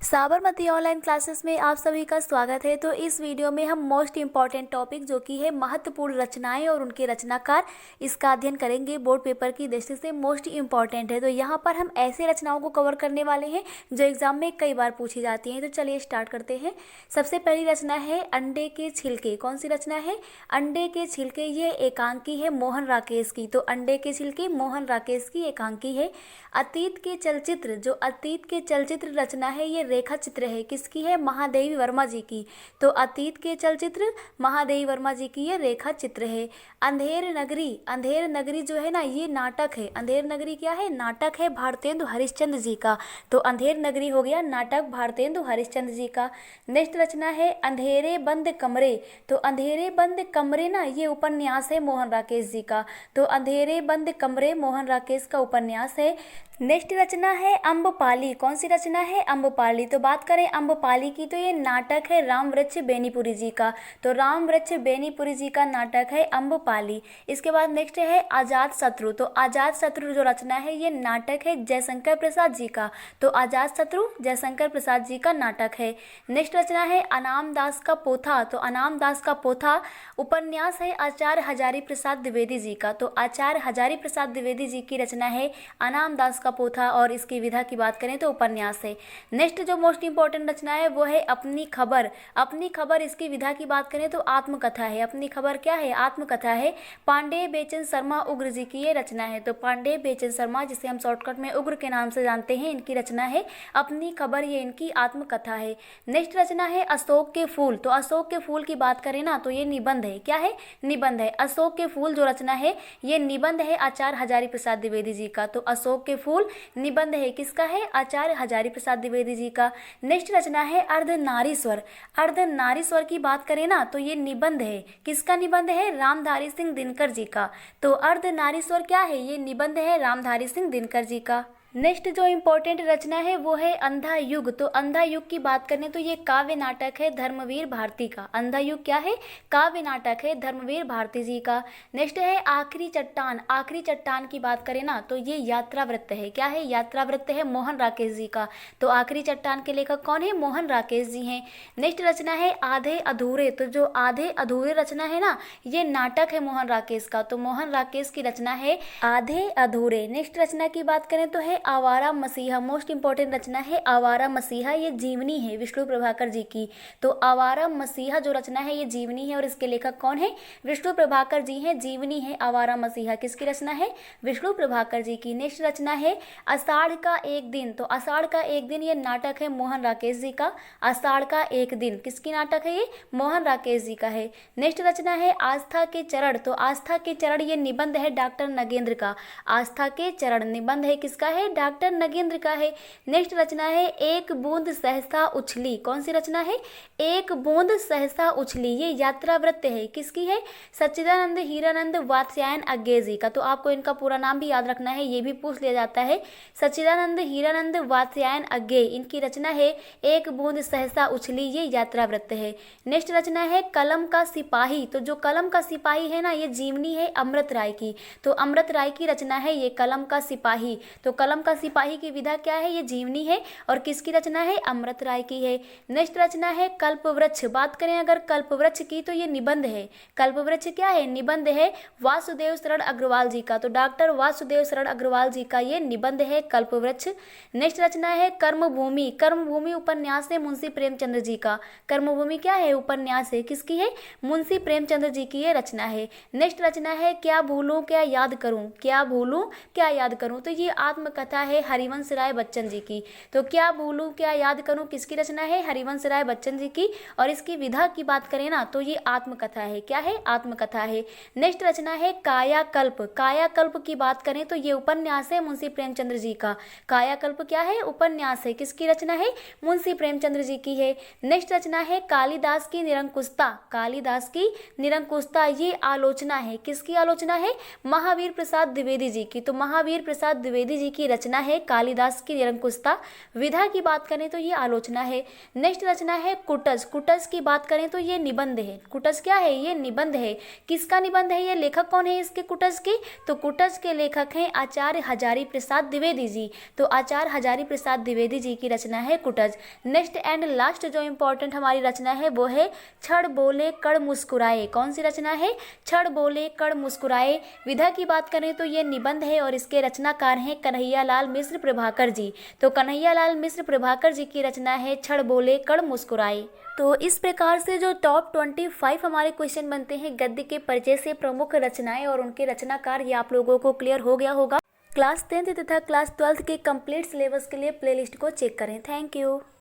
Sabarmati online classes में आप सभी का स्वागत है। तो इस वीडियो में हम मोस्ट इम्पॉर्टेंट टॉपिक जो कि है महत्वपूर्ण रचनाएं और उनके रचनाकार, इसका अध्ययन करेंगे। बोर्ड पेपर की दृष्टि से मोस्ट इम्पॉर्टेंट है। तो यहाँ पर हम ऐसे रचनाओं को कवर करने वाले हैं जो एग्जाम में कई बार पूछी जाती हैं। तो चलिए स्टार्ट करते हैं। सबसे पहली रचना है अंडे के छिलके। कौन सी रचना है? अंडे के छिलके। ये एकांकी है मोहन राकेश की। तो अंडे के छिलके मोहन राकेश की एकांकी है। अतीत के चलचित्र, जो अतीत के चलचित्र रचना है ये रेखा चित्र है। किसकी है? महादेवी वर्मा जी की। तो अतीत के चलचित्र महादेवी वर्मा जी की ये रेखा चित्र है। अंधेर नगरी, अंधेर नगरी जो है ना ये नाटक है। अंधेर नगरी क्या है? नाटक है भारतेंदु हरिश्चंद्र जी का। तो अंधेर नगरी हो गया नाटक भारतेंदु हरिश्चंद्र जी का। नेक्स्ट रचना है अंधेरे बंद कमरे। तो अंधेरे बंद कमरे ना ये उपन्यास है मोहन राकेश जी का। तो अंधेरे बंद कमरे मोहन राकेश का उपन्यास है। नेक्स्ट रचना है अम्बपाली। कौन सी रचना है? अम्बपाली। तो बात करें अम्बपाली की तो ये नाटक है राम वृक्ष बेनीपुरी जी का। तो राम वृक्ष बेनीपुरी जी का नाटक है अम्बपाली। इसके बाद नेक्स्ट है आजाद शत्रु। तो आजाद शत्रु जो रचना है ये नाटक है जयशंकर प्रसाद जी का। तो आजाद शत्रु जयशंकर प्रसाद जी का नाटक है। नेक्स्ट रचना है अनाम दास का पोथा। तो अनाम दास का पोथा उपन्यास है आचार्य हजारी प्रसाद द्विवेदी जी का। तो आचार्य हजारी प्रसाद द्विवेदी जी की रचना है अनाम दास का पोथा, और इसकी विधा की बात करें तो उपन्यास है। नेक्स्ट जो मोस्ट इंपॉर्टेंट रचना है वो है अपनी खबर। अपनी खबर, इसकी विधा की बात करें तो आत्मकथा है। अपनी खबर क्या है? आत्मकथा है। पांडे बेचन शर्मा उग्र जी की ये रचना है। तो पांडे बेचन शर्मा, जिसे हम शॉर्टकट में उग्र के नाम से जानते हैं, इनकी रचना है अपनी खबर, ये इनकी आत्मकथा है। नेक्स्ट रचना है अशोक के फूल। तो अशोक के फूल की बात करें ना तो ये निबंध है। क्या है? निबंध है। अशोक के फूल जो रचना है ये निबंध है आचार्य हजारी प्रसाद द्विवेदी जी का। तो अशोक के फूल निबंध है। किसका है? आचार्य हजारी प्रसाद द्विवेदी जी का। नेक्स्ट रचना है अर्धनारीश्वर। अर्धनारीश्वर की बात करें ना तो ये निबंध है। किसका निबंध है? रामधारी सिंह दिनकर जी का। तो अर्धनारीश्वर क्या है? ये निबंध है रामधारी सिंह दिनकर जी का। नेक्स्ट जो इम्पोर्टेंट रचना है वो है अंधा युग। तो अंधा युग की बात करें तो ये काव्य नाटक है धर्मवीर भारती का। अंधा युग क्या है? काव्य नाटक है धर्मवीर भारती जी का। नेक्स्ट है आखिरी चट्टान। आखिरी चट्टान की बात करें ना तो ये यात्रा वृत्त है। क्या है? यात्रा वृत्त है मोहन राकेश जी का। तो आखिरी चट्टान के लेखक कौन है? मोहन राकेश जी हैं। नेक्स्ट रचना है आधे अधूरे। तो जो आधे अधूरे रचना है ना ये नाटक है मोहन राकेश का। तो मोहन राकेश की रचना है आधे अधूरे। नेक्स्ट रचना की बात करें तो है आवारा मसीहा। मोस्ट इंपॉर्टेंट रचना है आवारा मसीहा, ये जीवनी है विष्णु प्रभाकर जी की। तो आवारा मसीहा जो रचना है ये जीवनी है, और इसके लेखक कौन है? विष्णु प्रभाकर जी हैं। जीवनी है आवारा मसीहा। किसकी रचना है? विष्णु प्रभाकर जी की। नेक्स्ट रचना है आषाढ़ का एक दिन। तो आषाढ़ का एक दिन ये नाटक है मोहन राकेश जी का। आषाढ़ का एक दिन किसकी नाटक है? ये मोहन राकेश जी का है। नेक्स्ट रचना है आस्था के चरण। तो आस्था के चरण ये निबंध है डॉक्टर नगेंद्र का। आस्था के चरण निबंध है किसका है? डॉक्टर नगेंद्र का है। नेक्स्ट रचना है एक बूंद सहसा उछली। कौन सी रचना है? एक बूंद सहसा उछली, ये यात्रा वृत्त है। किसकी है? सच्चिदानंद हीरानंद वात्स्यायन अज्ञे जी का। तो आपको इनका पूरा नाम भी याद रखना है, ये भी पूछ लिया जाता है। सच्चिदानंद हीरानंद वात्स्यायन अज्ञे, इनकी रचना है एक बूंद सहसा उछली, ये यात्रा वृत्त है। नेक्स्ट रचना है कलम का सिपाही। तो जो कलम का सिपाही है ना ये जीवनी है अमृत राय की। तो अमृत राय की रचना है ये कलम का सिपाही। तो कलम का सिपाही की विधा क्या है? ये जीवनी है, और किसकी रचना है? अमृत राय की है। नेक्स्ट रचना है कल्पवृक्ष। बात करें अगर कल्पवृक्ष की तो ये निबंध है। कल्पवृक्ष क्या है? निबंध है वासुदेव शरण अग्रवाल जी का। तो डॉक्टर वासुदेव शरण अग्रवाल जी का ये निबंध है कल्पवृक्ष। नेक्स्ट रचना है कर्मभूमि। कर्मभूमि उपन्यास है मुंशी प्रेमचंद्र जी का। कर्मभूमि क्या है? उपन्यास है। किसकी है? मुंशी प्रेमचंद्र जी की ये रचना है। नेक्स्ट रचना है क्या भूलूं क्या याद करूं। क्या भूलूं क्या याद करूं, तो ये आत्मकथा है हरिवंश राय बच्चन जी की। तो क्या भूलूं क्या याद करूं किसकी रचना है? हरिवंश राय बच्चन जी की। और इसकी विधा की बात करें ना तो ये आत्मकथा है। क्या है? आत्मकथा है। नेक्स्ट रचना है कायाकल्प। कायाकल्प की बात करें तो ये उपन्यास है मुंशी प्रेमचंद्र जी का। कायाकल्प क्या है? उपन्यास है। किसकी रचना है? मुंशी प्रेमचंद्र जी की है। नेक्स्ट रचना है कालिदास की निरंकुशता। कालिदास की निरंकुशता ये आलोचना है। किसकी आलोचना है? महावीर प्रसाद द्विवेदी जी की। तो महावीर प्रसाद द्विवेदी जी की रचना है कालिदास की निरंकुशता। विधा की बात करें तो ये आलोचना है। नेक्स्ट रचना है कुटज। कुटज की बात करें तो ये निबंध है। कुटज क्या है? ये निबंध है। किसका निबंध है? ये लेखक कौन है इसके कुटज के? तो कुटज के लेखक हैं आचार्य हजारी प्रसाद द्विवेदी जी। तो आचार्य हजारी प्रसाद द्विवेदी जी की रचना है कुटज। नेक्स्ट एंड लास्ट जो इंपॉर्टेंट हमारी रचना है वो है छड़ बोले कड़ मुस्कुराए। कौन सी रचना है? छड़ बोले कड़ मुस्कुराए। विधा की बात करें तो ये निबंध है और इसके रचनाकार हैं कन्हैयालाल मिश्र प्रभाकर जी। तो कन्हैयालाल मिश्र प्रभाकर जी की रचना है छड़ बोले कड़ मुस्कुराए। तो इस प्रकार से जो टॉप 25 हमारे क्वेश्चन बनते हैं गद्य के परिचय से प्रमुख रचनाएं और उनके रचनाकार, ये आप लोगों को क्लियर हो गया होगा। क्लास 10th तथा क्लास 12th के कंप्लीट सिलेबस के लिए प्लेलिस्ट को चेक करें। Thank you.